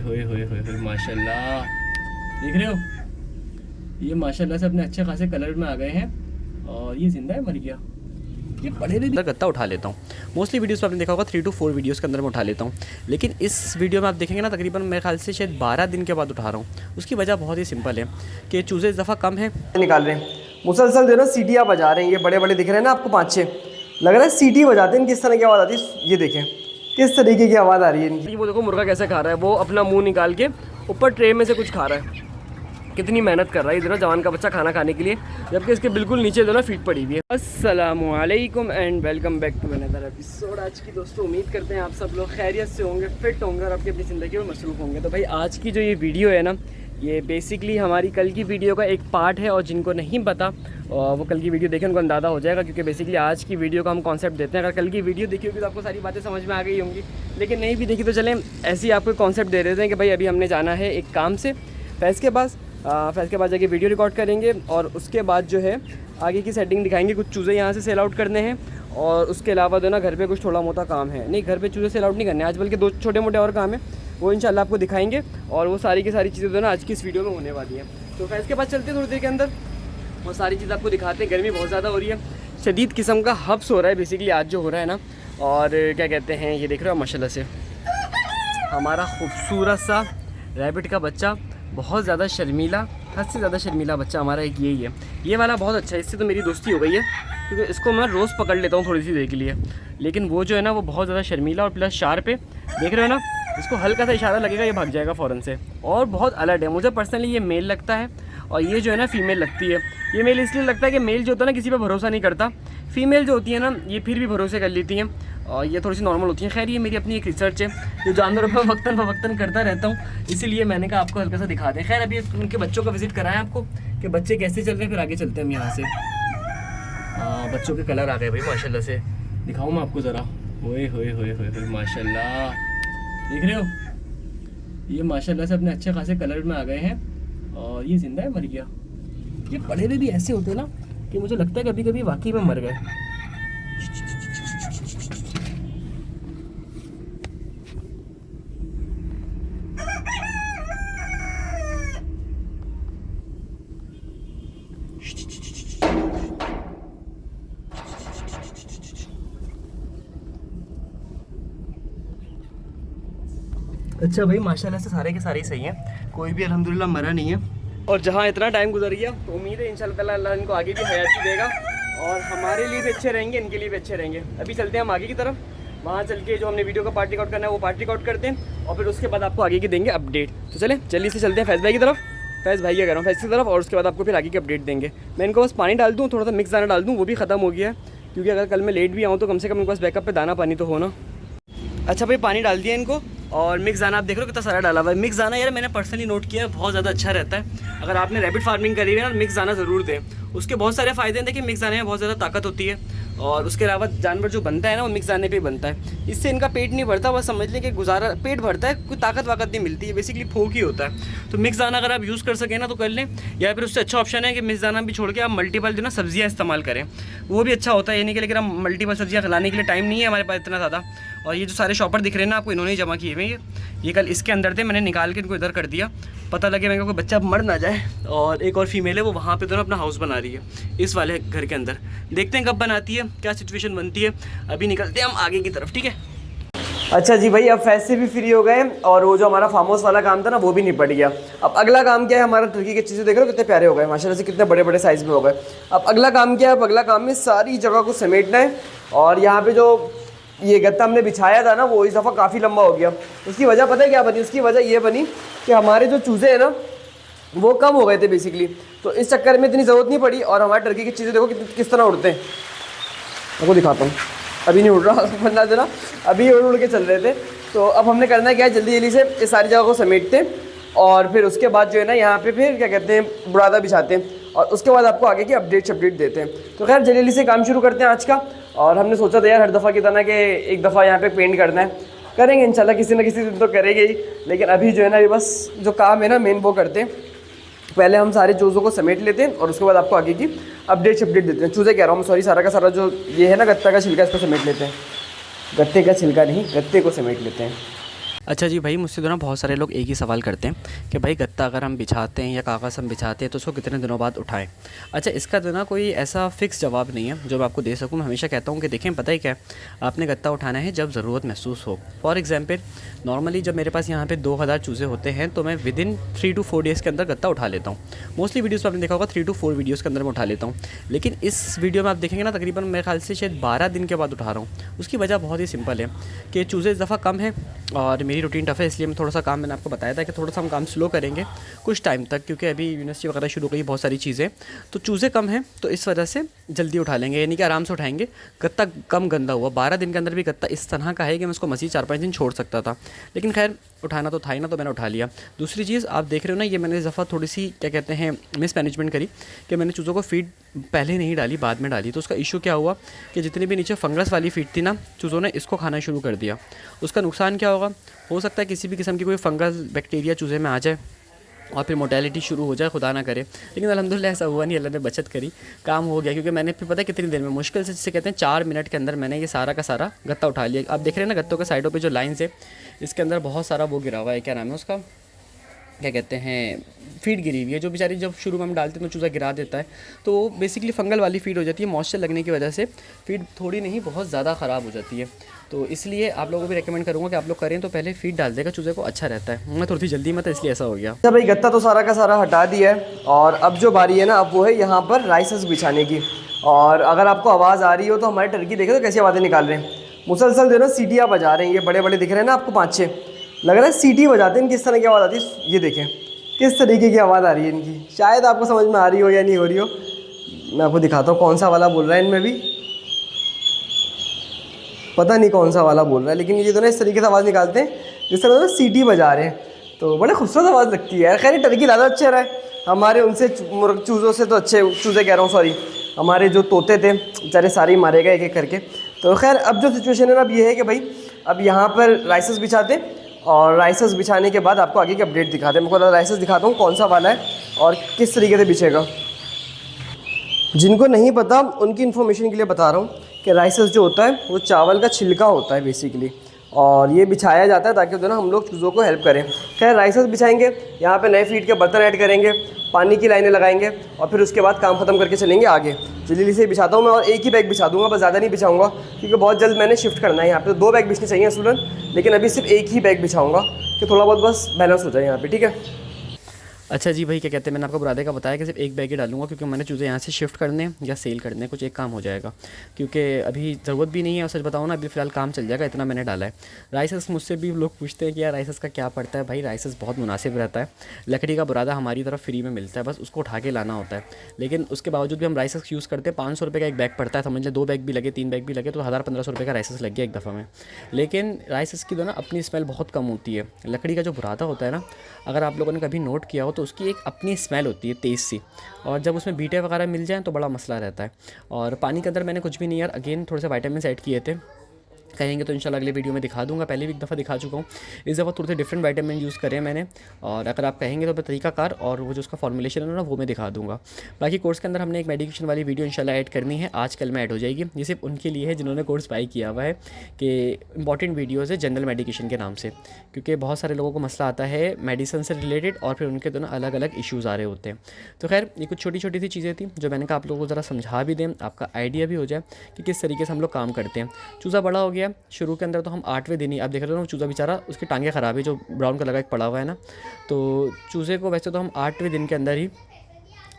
होए माशाल्लाह, देख रहे हो, ये माशाल्लाह से अपने अच्छे खासे कलर में आ गए हैं। और ये जिंदा है, मर गया, ये पड़े भी गत्ता उठा लेता हूँ। मोस्टली वीडियोस में आपने देखा होगा 3 to 4 वीडियोस के अंदर मैं उठा लेता हूँ, लेकिन इस वीडियो में आप देखेंगे ना तकरीबन मेरे ख्याल से शायद 12 दिन के बाद उठा रहा हूँ। उसकी वजह बहुत ही सिंपल है कि चूज़े इस दफ़ा कम है, निकाल रहे हैं मुसलसल जो है ना, सीटियाँ बजा रहे हैं। ये बड़े बड़े दिख रहे हैं ना आपको, 5-6 लग रहा है सीटी बजाते हैं। किस तरह की आवाज़ आती है, ये देखें किस तरीके की आवाज़ आ रही है इनकी। वो देखो मुर्गा कैसे खा रहा है, वो अपना मुंह निकाल के ऊपर ट्रे में से कुछ खा रहा है। कितनी मेहनत कर रहा है ये दोनों जवान का बच्चा खाना खाने के लिए, जबकि इसके बिल्कुल नीचे दोनों फीट पड़ी हुई है। अस्सलामुअलैकुम and welcome back to another episode. आज की दोस्तों उम्मीद करते हैं आप सब लोग खैरियत से होंगे, फिट होंगे और आपकी अपनी ज़िंदगी में मसरूफ़ होंगे। तो भाई आज की जो ये वीडियो है ना, ये बेसिकली हमारी कल की वीडियो का एक पार्ट है। और जिनको नहीं पता वो कल की वीडियो देखें, उनको अंदाज़ा हो जाएगा, क्योंकि बेसिकली आज की वीडियो का हम कॉन्सेप्ट देते हैं। अगर कल की वीडियो देखी होगी तो आपको सारी बातें समझ में आ गई होंगी, लेकिन नहीं भी देखी तो चलें ऐसे ही आपको कॉन्सेप्ट दे देते हैं कि भाई अभी हमने जाना है एक काम से फैज़ के पास। फैज़ के बाद जाके वीडियो रिकॉर्ड करेंगे और उसके बाद जो है आगे की सेटिंग दिखाएंगे। कुछ चूज़े यहाँ से सेल आउट करने हैं और उसके अलावा जो ना घर पे कुछ थोड़ा मोटा काम है। नहीं, घर पे चूज़े सेल आउट नहीं करने आज, बल्कि 2 छोटे मोटे और काम है, वो इंशाल्लाह आपको दिखाएंगे। और वो सारी की सारी चीज़ें जो ना आज की इस वीडियो में होने वाली हैं। तो फैज़ के पास चलते हैं थोड़ी देर के अंदर, वो सारी चीज़ आपको दिखाते हैं। गर्मी बहुत ज़्यादा हो रही है, शदीद किस्म का हब्स हो रहा है बेसिकली आज जो हो रहा है ना। और क्या कहते हैं, ये देख रहे हो माशाल्लाह से हमारा खूबसूरत सा रैबिट का बच्चा, बहुत ज़्यादा शर्मीला, हद से ज़्यादा शर्मीला बच्चा हमारा एक यही है। ये वाला बहुत अच्छा है, इससे तो मेरी दोस्ती हो गई है, क्योंकि इसको मैं रोज़ पकड़ लेता हूँ थोड़ी सी देर के लिए। लेकिन वो जो है ना वो बहुत ज़्यादा शर्मीला और प्लस शार्प है, देख रहे हो ना। इसको हल्का सा इशारा लगेगा ये भाग जाएगा फ़ौरन से, और बहुत अलर्ट है। मुझे पर्सनली ये मेल लगता है और ये जो है ना फ़ीमेल लगती है। ये मेल इसलिए लगता है कि मेल जो होता है ना किसी पर भरोसा नहीं करता, फ़ीमेल जो होती है ना ये फिर भी भरोसे कर लेती हैं और ये थोड़ी सी नॉर्मल होती हैं। खैर ये मेरी अपनी एक रिसर्च है जो जानवरों पर वक्तन फ़वक्तन करता रहता हूँ, इसीलिए मैंने कहा आपको हल्का सा दिखा दें। खैर अभी उनके बच्चों का विज़िट कराएं आपको कि बच्चे कैसे चल रहे हैं, फिर आगे चलते हैं हम यहाँ से। बच्चों के कलर आ गए भाई माशाल्लाह से, दिखाऊँ मैं आपको ज़रा। ओए माशाल्लाह, देख रहे हो, ये माशाल्लाह से अपने अच्छे खासे कलर में आ गए हैं। और ये जिंदा है, मर गया। ये पड़े हुए भी ऐसे होते हैं ना कि मुझे लगता है कभी कभी वाकई में मर गए। अच्छा भाई माशाल्लाह से सारे के सारे ही सही हैं, कोई भी अल्हम्दुलिल्लाह मरा नहीं है। और जहाँ इतना टाइम गुजर गया तो उम्मीद है इंशाल्लाह ताला अल्लाह इनको आगे भी हयाती देगा और हमारे लिए भी अच्छे रहेंगे, इनके लिए भी अच्छे रहेंगे। अभी चलते हैं हम आगे की तरफ, वहाँ चल के जो हमने वीडियो का पार्ट रिकॉर्ड करना है वो पार्ट रिकॉर्ड करते हैं और फिर उसके बाद आपको आगे की देंगे अपडेट। तो चलें जल्दी से चलते हैं फैज़ भाई की तरफ, फैज़ भाई क्या कह रहा हूँ, फैज़ की तरफ, और उसके बाद आपको फिर आगे की अपडेट देंगे। मैं इनको बस पानी डाल दूँ, थोड़ा सा मिक्स दाना डाल दूँ, वो भी ख़त्म हो गया है, क्योंकि अगर कल मैं लेट भी आऊँ तो कम से कम इनके पास बैकअप पे दाना पानी तो हो ना। अच्छा भाई पानी डाल दिया इनको, और मिक्स दाना आप देख रहे हो कितना सारा डाला हुआ है। मिक्स दाना यार मैंने पर्सनली नोट किया है बहुत ज़्यादा अच्छा रहता है। अगर आपने रैबिट फार्मिंग करी है ना, मिक्स दाना ज़रूर दें, उसके बहुत सारे फ़ायदे हैं। देखिए मिक्स दाने में बहुत ज़्यादा ताकत होती है और उसके अलावा जानवर जो बनता है ना वो मिक्स दाने पे ही बनता है। इससे इनका पेट नहीं भरता, बस समझ लें कि गुजारा पेट भरता है, कोई ताकत वाकत नहीं मिलती है, बेसिकली फोक ही होता है। तो मिक्स दाना अगर आप यूज़ कर सकें ना तो कर लें, या फिर उससे अच्छा ऑप्शन है कि मिक्स दाना भी छोड़ के आप मल्टीपल जो ना सब्जियाँ इस्तेमाल करें, वो भी अच्छा होता है। ये नहीं कि लेकिन हम मल्टीपल सब्जियाँ खिलाने के लिए टाइम नहीं है हमारे पास इतना ज़्यादा। और ये जो सारे शॉपर दिख रहे हैं ना आपको, इन्होंने जमा किए हुए ये कल इसके अंदर थे, मैंने निकाल के इनको इधर कर दिया, पता लगे मैं कोई बच्चा मर ना जाए। और एक और फीमेल है वो वहाँ पे दोनों अपना हाउस बना रही है इस वाले घर के अंदर, देखते हैं कब बनाती है, क्या सिचुएशन बनती है। अभी निकलते हैं हम आगे की तरफ, ठीक है। अच्छा जी भाई, अब फैज़ से भी फ्री हो गए और वो जो हमारा फार्म हाउस वाला काम था ना वो भी निपट गया। अब अगला काम क्या है, हमारा टर्की के चीज़ें देख रहे हो कितने प्यारे हो गए माशाल्लाह से, कितने बड़े बड़े साइज़ में हो गए। अब अगला काम क्या है, अब अगला काम में सारी जगह को समेटना है। और यहाँ पे जो ये गत्ता हमने बिछाया था ना वो इस दफ़ा काफ़ी लंबा हो गया। उसकी वजह पता है क्या बनी, उसकी वजह ये बनी कि हमारे जो चूज़े हैं ना वो कम हो गए थे बेसिकली, तो इस चक्कर में इतनी ज़रूरत नहीं पड़ी। और हमारे टर्की की चीज़ें देखो किस तरह उड़ते हैं, आपको दिखाता हूँ। अभी नहीं उड़ रहा वरना जो ना अभी उड़ के चल रहे थे। तो अब हमने करना क्या है, जल्दी जल्दी से इस सारी जगह को समेटते हैं और फिर उसके बाद जो है ना यहाँ पे फिर क्या कहते हैं बुरादा बिछाते हैं और उसके बाद आपको आगे की अपडेट देते हैं। तो खैर जल्दी जल्दी से काम शुरू करते हैं आज का। और हमने सोचा था यार हर दफ़ा की तरह कि एक दफ़ा यहाँ पे पेंट करना है, करेंगे इंशाल्लाह किसी न किसी दिन तो करेंगे ही। लेकिन अभी जो है ना ये बस जो काम है ना मेन वो करते हैं, पहले हम सारे चूज़ों को समेट लेते हैं और उसके बाद आपको आगे की अपडेट देते हैं। चूज़े कह रहा हूँ सॉरी, सारा का सारा जो ये है ना गत्ता का छिलका इसको समेट लेते हैं, गत्ते का छिलका नहीं, गत्ते को समेट लेते हैं। अच्छा जी भाई, मुझसे तो ना बहुत सारे लोग एक ही सवाल करते हैं कि भाई गत्ता अगर हम बिछाते हैं या कागज़ हम बिछाते हैं तो उसको कितने दिनों बाद उठाएं। अच्छा, इसका तो ना कोई ऐसा फ़िक्स जवाब नहीं है जो मैं आपको दे सकूं। मैं हमेशा कहता हूं कि देखें, पता ही क्या है, आपने गत्ता उठाना है जब ज़रूरत महसूस हो। फॉर एग्ज़ाम्पल, नॉर्मली जब मेरे पास यहाँ पे 2000 चूज़े होते हैं तो मैं विदिन 3 to 4 डेज़ के अंदर गत्ता उठा लेता हूँ। मोस्टली वीडियोज़ में आपने देखा होगा 3 to 4 वीडियोज़ के अंदर मैं उठा लेता हूँ। लेकिन इस वीडियो में आप देखेंगे ना, तकरीबन मेरे ख्याल से शायद 12 दिन के बाद उठा रहा हूँ। उसकी वजह बहुत ही सिंपल है कि चूज़े इस दफ़ा कम है और मेरी रूटीन टफ है, इसलिए मैं थोड़ा सा काम, मैंने आपको बताया था कि थोड़ा सा हम काम स्लो करेंगे कुछ टाइम तक, क्योंकि अभी यूनिवर्सिटी वगैरह शुरू हो गई, बहुत सारी चीज़ें, तो चूज़े कम हैं तो इस वजह से जल्दी उठा लेंगे, यानी कि आराम से उठाएंगे। गत्ता कम गंदा हुआ, 12 दिन के अंदर भी गत्ता इस तरह का है कि मैं उसको मज़ीद 4-5 दिन छोड़ सकता था, लेकिन खैर उठाना तो था ही ना, तो मैंने उठा लिया। दूसरी चीज़ आप देख रहे हो ना, ये मैंने इस दफ़ा थोड़ी सी क्या कहते हैं मिसमैनेजमेंट करी कि मैंने चूज़ों को फीड पहले नहीं डाली, बाद में डाली। तो उसका इशू क्या हुआ कि जितनी भी नीचे फंगस वाली फीड थी ना, चूज़ों ने इसको खाना शुरू कर दिया। उसका नुकसान क्या होगा, हो सकता है किसी भी किस्म की कोई फंगस बैक्टीरिया चूज़े में आ जाए और फिर मोर्टेलिटी शुरू हो जाए, खुदा ना करे। लेकिन अल्हम्दुलिल्लाह ऐसा हुआ नहीं, अल्लाह ने बचत करी, काम हो गया। क्योंकि मैंने फिर पता है कितनी देर में, मुश्किल से जिसे कहते हैं 4 मिनट के अंदर मैंने ये सारा का सारा गत्ता उठा लिया। आप देख रहे हैं ना गत्तों के साइडों पे जो लाइन्स है, इसके अंदर बहुत सारा वो गिरा हुआ है, क्या नाम है उसका, क्या कहते हैं, फीड गिरी हुई है, जो बेचारी जब शुरू में हम डालते हैं तो चूज़ा गिरा देता है, तो वो बेसिकली फंगल वाली फीड हो जाती है। मॉइस्चर लगने की वजह से फीड थोड़ी नहीं बहुत ज़्यादा ख़राब हो जाती है। तो इसलिए आप लोगों को भी रेकमेंड करूँगा कि आप लोग करें तो पहले फीड डाल देगा चूज़े को, अच्छा रहता है। मैं थोड़ी सी जल्दी में था इसलिए ऐसा हो गया। अच्छा भाई, गत्ता तो सारा का सारा हटा दिया है और अब जो बारी है ना, अब वो है यहाँ पर राइसेस बिछाने की। और अगर आपको आवाज़ आ रही हो तो हमारे टर्की देखे तो कैसी आवाज़ें निकाल रहे हैं, मुसलसल जो है ना सीटियाँ बजा रहे हैं। ये बड़े बड़े दिख रहे हैं ना आपको, 5-6 लग रहा है सीटी बजाते हैं। किस तरह की आवाज़ आती है ये देखें, किस तरीके की आवाज़ आ रही है इनकी। शायद आपको समझ में आ रही हो या नहीं हो रही हो, मैं आपको दिखाता हूँ कौन सा वाला बोल रहा है। इनमें भी पता नहीं कौन सा वाला बोल रहा है, लेकिन ये दोनों इस तरीके से आवाज़ निकालते हैं जिस तरह से सीटी बजा रहे हैं, तो बड़े खूबसूरत आवाज़ लगती है यार। खैर टर्की ज़्यादा अच्छे रहे हमारे, उनसे चूज़ों से तो अच्छे, चूज़े कह रहा हूँ सॉरी, हमारे जो तोते थे बेचारे सारे ही मारे गए एक एक करके। तो खैर अब जो सिचुएशन है ना, अब ये है कि भाई अब यहाँ पर राइसेस बिछाते हैं और राइसेस बिछाने के बाद आपको आगे की अपडेट दिखाते हैं। मैं को राइसेस दिखाता हूँ कौन सा वाला है और किस तरीके से बिछेगा। जिनको नहीं पता उनकी इन्फॉर्मेशन के लिए बता रहा हूँ कि राइसेस जो होता है वो चावल का छिलका होता है बेसिकली, और ये बिछाया जाता है ताकि जो ना हम लोग चूज़ों को हेल्प करें। खैर राइसेस बिछाएंगे, यहाँ पे नए फीड के बर्तन ऐड करेंगे, पानी की लाइनें लगाएंगे और फिर उसके बाद काम ख़त्म करके चलेंगे आगे। जल्दी से बिछाता हूँ मैं, और एक ही बैग बिछा दूँगा, बस ज़्यादा नहीं बिछाऊँगा क्योंकि बहुत जल्द मैंने शिफ्ट करना है। यहाँ पे तो 2 बैग बिछने चाहिए असूलन, लेकिन अभी सिर्फ एक ही बैग बिछाऊँगा कि थोड़ा बहुत बस बैलेंस हो जाए यहाँ पर, ठीक है। अच्छा जी भाई, क्या कहते हैं, मैंने आपको बुरादे का बताया कि सिर्फ एक बैग ही डालूंगा क्योंकि मैंने चूज़े यहाँ से शिफ्ट करने या सेल करने, कुछ एक काम हो जाएगा, क्योंकि अभी ज़रूरत भी नहीं है। और सच बताऊँ ना, अभी फ़िलहाल काम चल जाएगा, इतना मैंने डाला है। राइसेस मुझसे भी लोग पूछते हैं कि यार राइसेस का क्या पड़ता है। भाई राइसेस बहुत मुनासिब रहता है, लकड़ी का बुरादा हमारी तरफ फ्री में मिलता है, बस उसको उठा के लाना होता है। लेकिन उसके बावजूद भी हम राइसेस यूज़ करते हैं। 500 रुपये का एक बैग पड़ता है, समझ लें 2 बैग भी लगे, 3 बैग भी लगे तो 1000-1500 रुपये का राइसेस लग गया एक दफ़ा में। लेकिन राइसेस की तो ना अपनी स्मेल बहुत कम होती है। लकड़ी का जो बुरादा होता है ना, अगर आप लोगों ने कभी नोट किया हो तो उसकी एक अपनी स्मेल होती है तेज़ सी, और जब उसमें बीटे वगैरह मिल जाएँ तो बड़ा मसला रहता है। और पानी के अंदर मैंने कुछ भी नहीं यार, अगेन थोड़े से विटामिन ऐड किए थे, कहेंगे तो इंशाल्लाह अगले वीडियो में दिखा दूंगा। पहले भी एक दफ़ा दिखा चुका हूँ, इस दफ़ा थोड़े से डिफरेंट विटामिन यूज़ करे मैंने, और अगर आप कहेंगे तो मैं तरीकाकार और वो जो उसका फॉर्मुलेशन है ना वो मैं दिखा दूंगा। बाकी कोर्स के अंदर हमने एक मेडिकेशन वाली वीडियो इंशाल्लाह ऐड करनी है, आज कल में ऐड हो जाएगी। ये सिर्फ उनके लिए है जिन्होंने कोर्स बाई किया हुआ है, कि इंपॉर्टेंट वीडियोज़ है जनरल मेडिकेशन के नाम से, क्योंकि बहुत सारे लोगों को मसला आता है मेडिसिन से रिलेटेड और फिर उनके दोनों अलग अलग इशूज़ आ रहे होते हैं। तो खैर ये कुछ छोटी छोटी सी चीज़ें थी जो मैंने कहा आप लोगों को ज़रा समझा भी दें, आपका आइडिया भी हो जाए कि किस तरीके से हम लोग काम करते हैं। चूज़ा बड़ा हो गया, शुरू के अंदर तो हम 8वें दिन ही, आप देख रहे हो ना चूज़ा बेचारा, उसकी टांगें ख़राब है, जो ब्राउन कलर का एक पड़ा हुआ है ना, तो चूज़े को वैसे तो हम 8वें दिन के अंदर ही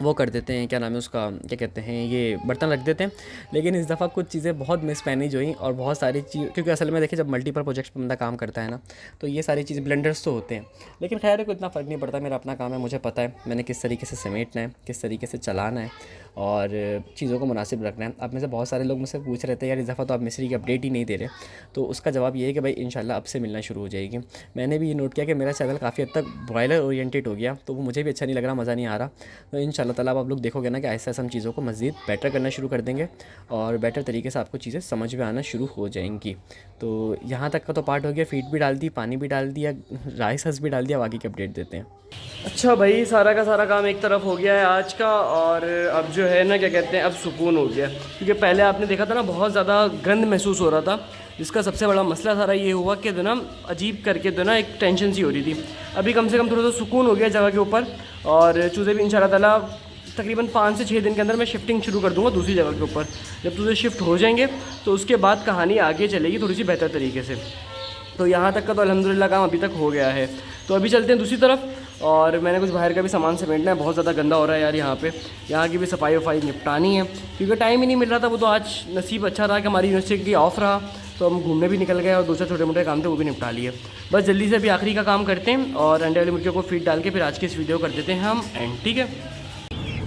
वो कर देते हैं, क्या नाम है उसका, क्या कहते हैं, ये बर्तन रख देते हैं। लेकिन इस दफ़ा कुछ चीज़ें बहुत मिसमैनेज हुई और बहुत सारी चीज़, क्योंकि असल में देखिए जब मल्टीपल प्रोजेक्ट्स पर बंदा काम करता है ना, तो ये सारी चीज़ें ब्लेंडर्स तो होते हैं, लेकिन खैर है कोई इतना फ़र्क नहीं पड़ता। मेरा अपना काम है, मुझे पता है मैंने किस तरीके से समेटना है, किस तरीके से चलाना है और चीज़ों को मुनासिब रखना है। अब में से बहुत सारे लोग मुझसे पूछ रहे थे यार इस दफ़ा तो आप मिस्री की अपडेट ही नहीं दे रहे, तो उसका जवाब ये है कि भाई इंशाल्लाह अब से मिलना शुरू हो जाएगी। मैंने भी ये नोट किया कि मेरा चैनल काफ़ी हद तक बॉयलर ओरिएंटेड हो गया, तो वो मुझे भी अच्छा नहीं लग रहा, मज़ा नहीं आ रहा। तो इंशाल्लाह ताला आप लोग देखोगे ना कि ऐसा हम चीज़ों को मज़ीद बेटर करना शुरू कर देंगे और बेटर तरीके से आपको चीज़ें समझ में आना शुरू हो जाएंगी। तो यहाँ तक का तो पार्ट हो गया, फीड भी डाल दी, पानी भी डाल दिया, राइस भी डाल दिया, अब आगे की अपडेट देते हैं। अच्छा भाई, सारा का सारा काम एक तरफ हो गया है आज का, और अब जो जो है ना क्या कहते हैं अब सुकून हो गया, क्योंकि पहले आपने देखा था ना बहुत ज़्यादा गंद महसूस हो रहा था, जिसका सबसे बड़ा मसला सारा ये हुआ कि ना अजीब करके ना एक टेंशन सी हो रही थी। अभी कम से कम थोड़ा सा सुकून हो गया जगह के ऊपर, और चूज़े भी इंशाल्लाह ताला तकरीबन 5 से 6 दिन के अंदर मैं शिफ्टिंग शुरू कर दूंगा दूसरी जगह के ऊपर। जब चूज़े शिफ्ट हो जाएंगे तो उसके बाद कहानी आगे चलेगी थोड़ी सी बेहतर तरीके से। तो यहाँ तक का तो अल्हम्दुलिल्लाह काम अभी तक हो गया है। तो अभी चलते हैं दूसरी तरफ, और मैंने कुछ बाहर का भी सामान समेटना है, बहुत ज़्यादा गंदा हो रहा है यार यहाँ की भी सफाई वफाई निपटानी है, क्योंकि टाइम ही नहीं मिल रहा था। वो तो आज नसीब अच्छा रहा कि हमारी यूनिवर्सिटी ऑफ रहा, तो हम घूमने भी निकल गए और दूसरे छोटे मोटे काम थे वो भी निपटा लिए। बस जल्दी से अभी आखिरी का काम करते हैं और अंडे वाली मुर्गियों को फीड डाल के फिर आज की इस वीडियो कर देते हैं हम एंड, ठीक है।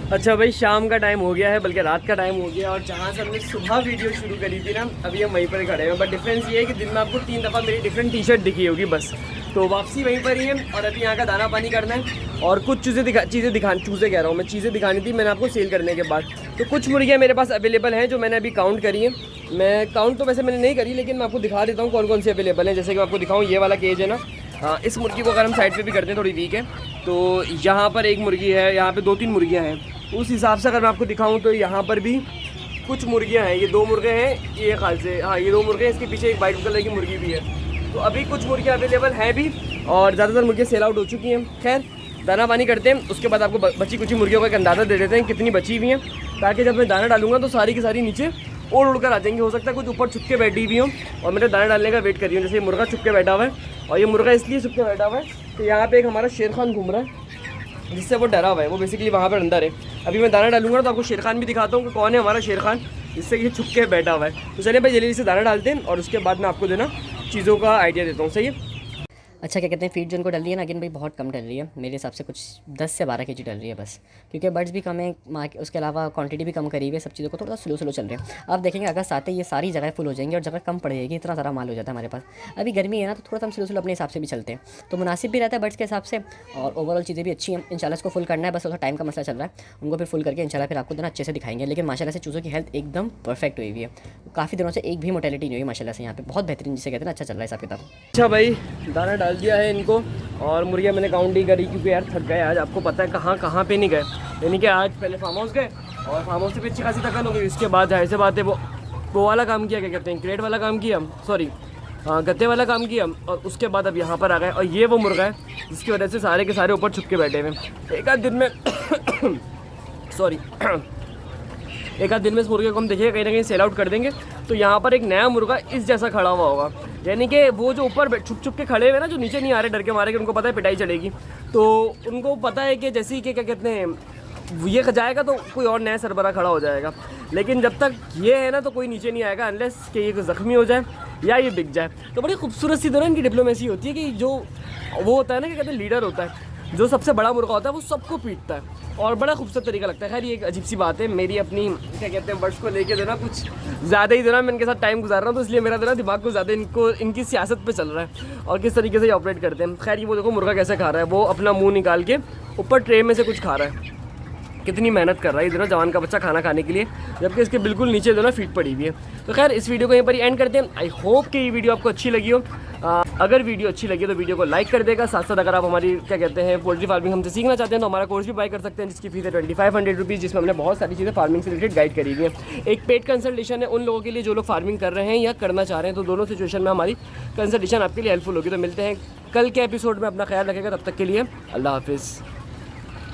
अच्छा भाई, शाम का टाइम हो गया है, बल्कि रात का टाइम हो गया, और जहाँ से हमने सुबह वीडियो शुरू करी थी ना अभी हम वहीं पर खड़े हैं। बट डिफरेंस ये है कि दिन में आपको 3 दफ़ा मेरी डिफरेंट टी शर्ट दिखी होगी बस। तो वापसी वहीं पर ही है, और अभी यहाँ का दाना पानी करना है और कुछ चीज़ें दिखानी थी मैंने आपको सेल करने के बाद। तो कुछ मुर्गियाँ मेरे पास अवेलेबल हैं जो मैंने अभी काउंट करी है। मैं काउंट तो वैसे मैंने नहीं करी, लेकिन मैं आपको दिखा देता हूँ कौन कौन सी अवेलेबल हैं। जैसे कि मैं आपको दिखाऊँ, ये वाला केज है ना, हाँ, इस मुर्गी को अगर हम साइड पे भी करते हैं थोड़ी वीक है, तो यहाँ पर एक मुर्गी है, यहाँ पे 2-3 मुर्गियाँ हैं। उस हिसाब से अगर मैं आपको दिखाऊँ तो यहाँ पर भी कुछ मुर्गियाँ हैं। ये 2 मुर्गे हैं, ये खाल से, हाँ ये 2 मुर्गे हैं, इसके पीछे एक वाइट कलर की मुर्गी भी है। तो अभी कुछ मुर्गियाँ अवेलेबल हैं भी, और ज़्यादातर मुर्गियाँ सेल आउट हो चुकी हैं। खैर, दाना पानी करते हैं, उसके बाद आपको बची कुछ मुर्गियों का एक अंदाज़ा दे देते हैं कितनी बची हुई हैं, ताकि जब मैं दाना डालूंगा तो सारी की सारी नीचे उड़ कर आ जाएंगी। हो सकता है कुछ ऊपर छुप के बैठी हुई हो और मेरे दाना डालने का वेट कर रही हूँ। जैसे ये मुर्गा छुप के बैठा हुआ है, और ये मुर्गा इसलिए छुप के बैठा हुआ है तो यहाँ पे एक हमारा शेर खान घूम रहा है, जिससे वो डरा हुआ है, वो बेसिकली वहाँ पर अंदर है। अभी मैं दाना डालूंगा तो आपको शेर खान भी दिखाता हूँ कि कौन है हमारा शेर खान, जिससे ये छुप के बैठा हुआ है। तो चलिए भाई जल्दी से दाना डालते हैं और उसके बाद मैं आपको देना चीज़ों का आइडिया देता हूँ, सही है। अच्छा, क्या कहते हैं, फीड जो उनको डल रही है ना अगेन भाई बहुत कम डल रही है, मेरे हिसाब से कुछ 10 से 12 kg डल रही है बस, क्योंकि बर्ड्स भी कम है, उसके अलावा क्वांटिटी भी कम करी हुई है, सब चीज़ों को थोड़ा स्लो चल रहे हैं। आप देखेंगे अगस्त आते ये सारी जगह फुल हो जाएंगी और जगह कम पड़ जाएगी, इतना सारा माल हो जाता है हमारे पास। अभी गर्मी है ना, तो थोड़ा सा हम स्लो अपने हिसाब से भी चलते हैं, तो मुनासिब भी रहता है बर्ड्स के हिसाब से, और ओवरऑल चीज़ें भी अच्छी हैं। इंशाल्लाह इसको फुल करना है, बस थोड़ा टाइम का मसला चल रहा है, उनको फिर फुल करके इंशाल्लाह फिर आपको देना अच्छे से दिखाएंगे। लेकिन माशाल्लाह से चूज़ों की हेल्थ एकदम परफेक्ट हुई है, काफ़ी दिनों से एक भी मोर्टेलिटी नहीं हुई माशाल्लाह से, यहाँ पे बहुत बेहतरीन जिसे कहते हैं अच्छा चल रहा है हिसाब किताब। अच्छा भाई, दाना डाल दिया है इनको, और मुर्गियाँ मैंने काउंट ही करी, क्योंकि यार थक गए आज। आपको पता है कहाँ पे नहीं गए, यानी कि आज पहले फार्म हाउस गए और फार्म हाउस से भी अच्छी खासी थकान हो गई। इसके बाद जाहिर सी बात है वो वाला काम किया, क्या कहते हैं, क्रेट वाला काम किया, सॉरी गत्ते वाला काम किया, और उसके बाद अब यहाँ पर आ गए। और ये वो मुर्गा है जिसकी वजह से सारे के सारे ऊपर छुप के बैठे हुए। एक आध दिन में सॉरी एक आध दिन में इस मुर्गे को हम देखिए कहीं ना कहीं सेल आउट कर देंगे, तो यहाँ पर एक नया मुर्गा इस जैसा खड़ा हुआ होगा। यानी कि वो जो ऊपर छुप के खड़े हुए ना, जो नीचे नहीं आ रहे डर के मारे कि उनको पता है पिटाई चलेगी, तो उनको पता है कि जैसे ही कि क्या कहते हैं ये जाएगा तो कोई और नया सरबरा खड़ा हो जाएगा। लेकिन जब तक ये है ना तो कोई नीचे नहीं आएगा, अनलेस कि ये ज़ख्मी हो जाए या ये बिक जाए। तो बड़ी खूबसूरत सी इनकी डिप्लोमेसी होती है कि जो वो होता है ना, क्या कहते हैं, लीडर होता है, जो सबसे बड़ा मुर्गा होता है वो सबको पीटता है, और बड़ा खूबसूरत तरीका लगता है। खैर ये एक अजीब सी बात है मेरी अपनी, क्या कहते हैं, बर्ड्स को लेके देना कुछ ज़्यादा ही देना मैं इनके साथ टाइम गुजार रहा हूँ, तो इसलिए मेरा देना दिमाग को ज़्यादा इनकी सियासत पे चल रहा है और किस तरीके से ये ऑपरेट करते हैं। खैर ये वो देखो मुर्गा कैसे खा रहा है, वो अपना मुँह निकाल के ऊपर ट्रे में से कुछ खा रहा है। कितनी मेहनत कर रहा है इधर जवान का बच्चा खाना खाने के लिए, जबकि इसके बिल्कुल नीचे जो ना फीट पड़ी हुई है। तो खैर इस वीडियो को यहीं पर ही एंड करते हैं। आई होप कि ये वीडियो आपको अच्छी लगी हो। अगर वीडियो अच्छी लगी तो वीडियो को लाइक कर देगा। साथ साथ अगर आप हमारी क्या कहते हैं पोल्ट्री फार्मिंग हमसे सीखना चाहते हैं तो हमारा कोर्स भी बाय कर सकते हैं, जिसकी फीस है 2500 रुपीज़, जिसमें हमने बहुत सारी चीज़ें फार्मिंग से रिलेटेड गाइड करी हुई है। एक पेड कंसल्टेशन है उन लोगों के लिए जो लोग फार्मिंग कर रहे हैं या करना चाह रहे हैं, तो दोनों सिचुएशन में हमारी कंसल्टेशन आपके लिए हेल्पफुल होगी। तो मिलते हैं कल के एपिसोड में, अपना ख्याल रखेगा, तब तक के लिए अल्लाह हाफिज़।